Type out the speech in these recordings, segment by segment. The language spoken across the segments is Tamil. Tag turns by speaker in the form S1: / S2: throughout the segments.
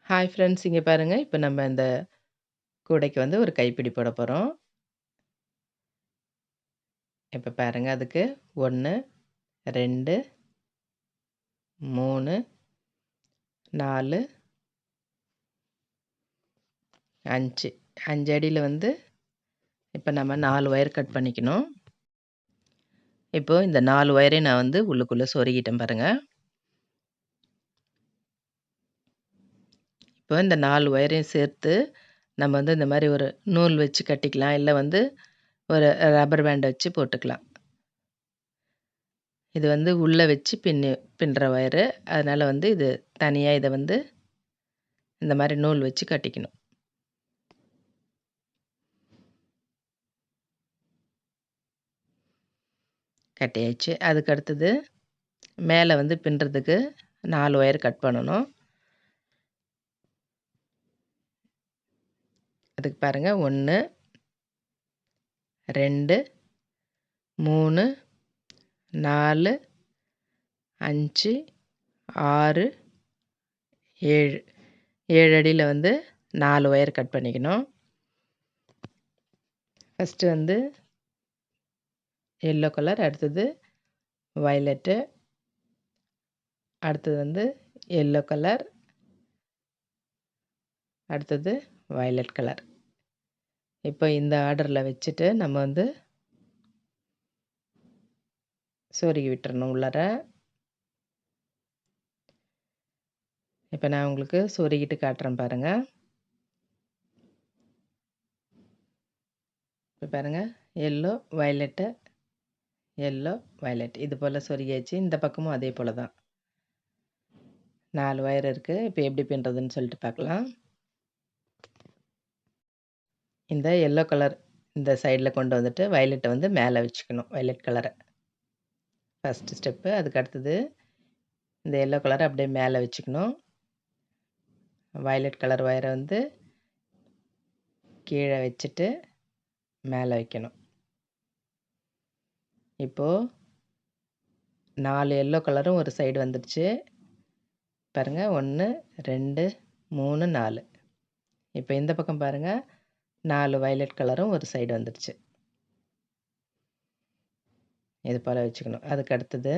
S1: ஹாய் ஃப்ரெண்ட்ஸ் இங்கே பாருங்க. இப்போ நம்ம இந்த கூடைக்கு வந்து ஒரு கைப்பிடி போட போகிறோம். இப்போ பாருங்க அதுக்கு 1, 2, 3, 4, 5. 5 அடியில் வந்து இப்போ நம்ம 4 ஒயர் கட் பண்ணிக்கணும். இப்போ இந்த 4 ஒயரையும் நான் வந்து உள்ளுக்குள்ளே சொருகிட்டேன் பாருங்க. இப்போ இந்த 4 ஒயரையும் சேர்த்து நம்ம வந்து இந்த மாதிரி ஒரு நூல் வச்சு கட்டிக்கலாம், இல்லை வந்து ஒரு ரப்பர் பேண்ட் வச்சு போட்டுக்கலாம். இது வந்து உள்ளே வச்சு பின்னுற ஒயரு, அதனால் வந்து இது தனியாக இதை வந்து இந்த மாதிரி நூல் வச்சு கட்டிக்கணும். கட்டியாச்சு. அதுக்கு அடுத்தது மேலே வந்து பின்னுறதுக்கு 4 ஒயர் கட் பண்ணணும். அதுக்கு பாருங்கள் 1, 2, 3, 4, 5, 6, 7. 7 அடியில் வந்து 4 ஒயர் கட் பண்ணிக்கணும். ஃபஸ்ட்டு வந்து எல்லோ கலர், அடுத்தது வயலட்டு, அடுத்தது வந்து எல்லோ கலர், அடுத்தது வயலட் கலர். இப்போ இந்த ஆர்டரில் வச்சுட்டு நம்ம வந்து சொருகி விட்டுறணும் உள்ளார. இப்போ நான் உங்களுக்கு சொருகிட்டு காட்டுறேன் பாருங்கள். இப்போ பாருங்கள், எல்லோ வயலட்டு, எல்லோ வயலட், இது போல் சொருகியாச்சு. இந்த பக்கமும் அதே போல் தான் 4 ஒயர் இருக்குது. இப்போ எப்படி பின்னுறதுன்னு சொல்லிட்டு பார்க்கலாம். இந்த எல்லோ கலர் இந்த சைடில் கொண்டு வந்துட்டு வயலட்டை வந்து மேலே வச்சுக்கணும், வயலட் கலரை ஃபஸ்ட்டு ஸ்டெப்பு. அதுக்கு அடுத்தது இந்த எல்லோ கலரை அப்படியே மேலே வச்சுக்கணும். வயலட் கலர் ஒயரை வந்து கீழே வச்சுட்டு மேலே வைக்கணும். இப்போது 4 எல்லோ கலரும் ஒரு சைடு வந்துடுச்சு பாருங்கள். 1, 2, 3, 4. இப்போ இந்த பக்கம் பாருங்கள், 4 வயலட் கலரும் ஒரு சைடு வந்துடுச்சு. இது போல் வச்சுக்கணும். அதுக்கு அடுத்தது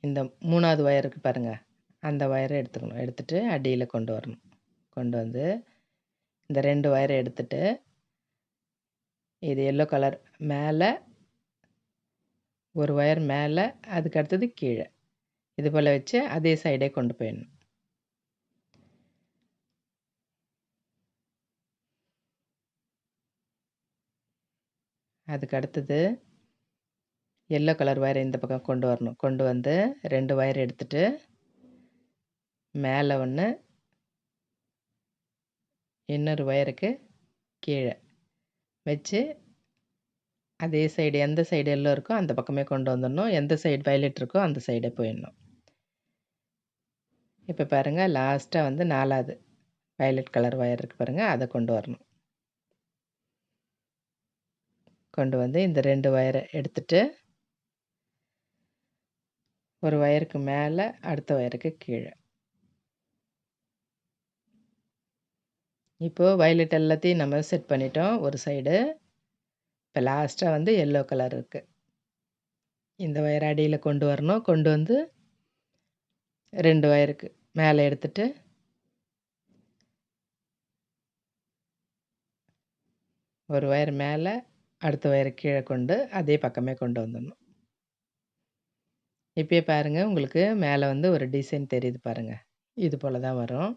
S1: இந்த 3வது ஒயருக்கு பாருங்கள், அந்த ஒயரை எடுத்துக்கணும். எடுத்துகிட்டு அடியில் கொண்டு வரணும். கொண்டு வந்து இந்த 2 ஒயரை எடுத்துட்டு இது எல்லோ கலர் மேலே ஒரு ஒயர் மேலே, அதுக்கு அடுத்தது கீழே, இது போல் வச்சு அதே சைடே கொண்டு போயிடணும். அதுக்கு அடுத்தது எல்லோ கலர் ஒயரை இந்த பக்கம் கொண்டு வரணும். கொண்டு வந்து 2 ஒயர் எடுத்துட்டு மேலே ஒன்று, இன்னொரு ஒயருக்கு கீழே வச்சு அதே சைடு, எந்த சைடு எல்லோ இருக்கோ அந்த பக்கமே கொண்டு வந்துடணும். எந்த சைடு வயலட் இருக்கோ அந்த சைடே போயிடணும். இப்போ பாருங்கள், லாஸ்ட்டாக வந்து 4வது வயலட் கலர் ஒயர் இருக்குது பாருங்கள், அதை கொண்டு வரணும். கொண்டு வந்து இந்த 2 ஒயரை எடுத்துட்டு ஒரு ஒயருக்கு மேலே, அடுத்த ஒயருக்கு கீழே. இப்போது வயலட் எல்லாத்தையும் நம்ம செட் பண்ணிட்டோம் ஒரு சைடு. இப்போ லாஸ்ட்டாக வந்து எல்லோ கலர் இருக்குது. இந்த ஒயர் அடியில் கொண்டு வரணும். கொண்டு வந்து 2 ஒயருக்கு மேலே எடுத்துட்டு ஒரு ஒயர் மேலே, அடுத்த ஒயரை கீழே கொண்டு அதே பக்கமே கொண்டு வந்துடணும். இப்போயே பாருங்கள், உங்களுக்கு மேலே வந்து ஒரு டிசைன் தெரியுது பாருங்கள். இது போல் தான் வரும்.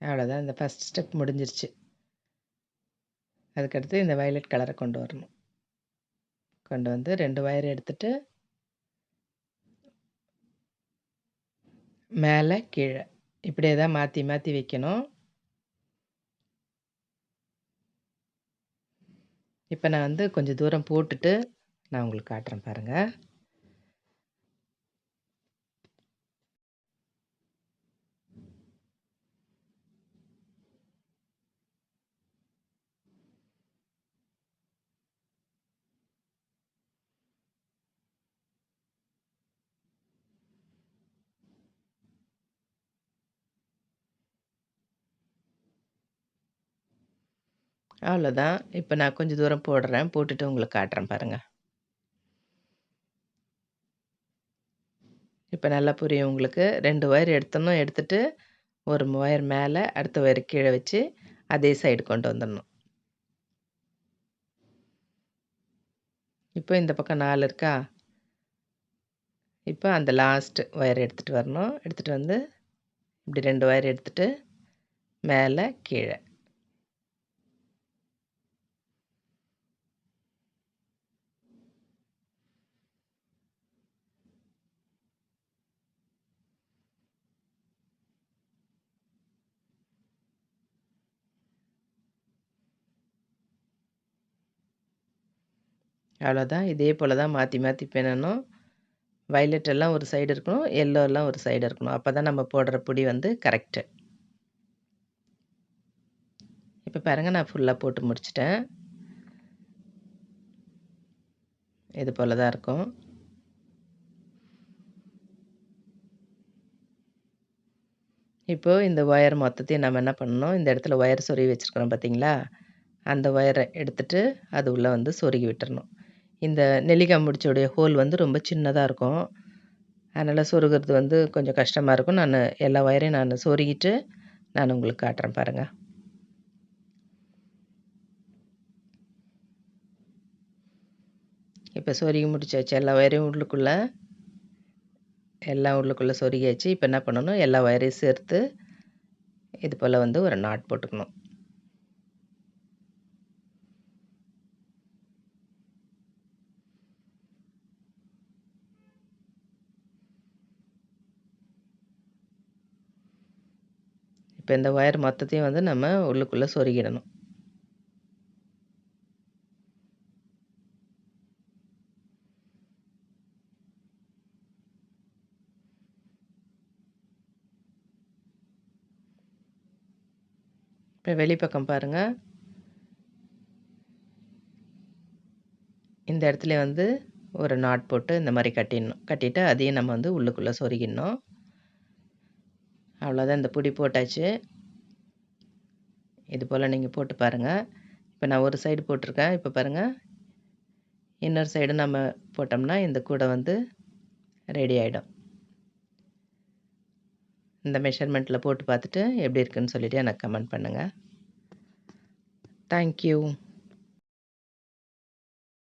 S1: அவ்வளோதான், இந்த ஃபஸ்ட் ஸ்டெப் முடிஞ்சிருச்சு. அதுக்கடுத்து இந்த வயலட் கலரை கொண்டு வரணும். கொண்டு வந்து 2 ஒயர் எடுத்துட்டு மேலே கீழே இப்படியே தான் மாற்றி மாற்றி வைக்கணும். இப்போ நான் வந்து கொஞ்சம் தூரம் போட்டுட்டு நான் உங்களுக்கு காட்டுறேன் பாருங்கள். அவ்வளோதான். இப்போ நான் கொஞ்சம் தூரம் போடுறேன். போட்டுட்டு உங்களுக்கு காட்டுறேன் பாருங்கள். இப்போ நல்லா புரியும் உங்களுக்கு. 2 ஒயர் எடுத்துட்டு ஒரு ஒயர் மேலே அடுத்த ஒயர் கீழே வச்சு அதே சைடு கொண்டு வந்துடணும். இப்போ இந்த பக்கம் 4 இருக்கா? இப்போ அந்த லாஸ்ட் ஒயர் எடுத்துகிட்டு வரணும். எடுத்துகிட்டு வந்து இப்படி 2 ஒயர் எடுத்துகிட்டு மேலே கீழே. அவ்வளோதான். இதே போல் தான் மாற்றி மாற்றி பின்னணும். வயலட் எல்லாம் ஒரு சைடு இருக்கணும், எல்லோ எல்லாம் ஒரு சைடு இருக்கணும். அப்போ தான் நம்ம போடுற புடி வந்து கரெக்டு. இப்போ பாருங்கள், நான் ஃபுல்லாக போட்டு முடிச்சிட்டேன். இது போல் தான் இருக்கும். இப்போது இந்த ஒயர் மொத்தத்தையும் நம்ம என்ன பண்ணணும், இந்த இடத்துல ஒயர் சொருகி வச்சுருக்கிறோம் பார்த்தீங்களா, அந்த ஒயரை எடுத்துட்டு அது உள்ளே வந்து சொருகி விட்டுறணும். இந்த நெல்லிக்காய் முடிச்சோடைய ஹோல் வந்து ரொம்ப சின்னதாக இருக்கும். அதனால் சொருகிறது வந்து கொஞ்சம் கஷ்டமாக இருக்கும். நான் எல்லா ஒயரையும் நான் சொருகிட்டு நான் உங்களுக்கு காட்டுறேன் பாருங்கள். இப்போ சொருகி முடிச்சாச்சு. எல்லா ஒயரையும் எல்லாம் உள்ளுக்குள்ளே சொருகியாச்சு. இப்போ என்ன பண்ணணும், எல்லா ஒயரையும் சேர்த்து இது போல் வந்து ஒரு நாட் போட்டுக்கணும். இப்போ இந்த ஒயர் மொத்தத்தையும் வந்து நம்ம உள்ளுக்குள்ளே சொருகிடணும். இப்போ வெளிப்பக்கம் பாருங்கள், இந்த இடத்துல வந்து ஒரு நாட் போட்டு இந்த மாதிரி கட்டிடணும். கட்டிட்டு அதையும் நம்ம வந்து உள்ளுக்குள்ளே சொருகிடணும். அவ்வளோதான், இந்த புடி போட்டாச்சு. இது போல் நீங்கள் போட்டு பாருங்கள். இப்போ நான் ஒரு சைடு போட்டிருக்கேன். இப்போ பாருங்கள், இன்னொரு சைடு நம்ம போட்டோம்னா இந்த கூடை வந்து ரெடி ஆகிடும். இந்த மெஷர்மெண்ட்டில் போட்டு பார்த்துட்டு எப்படி இருக்குன்னு சொல்லிவிட்டு எனக்கு கமெண்ட் பண்ணுங்கள். தேங்க்யூ.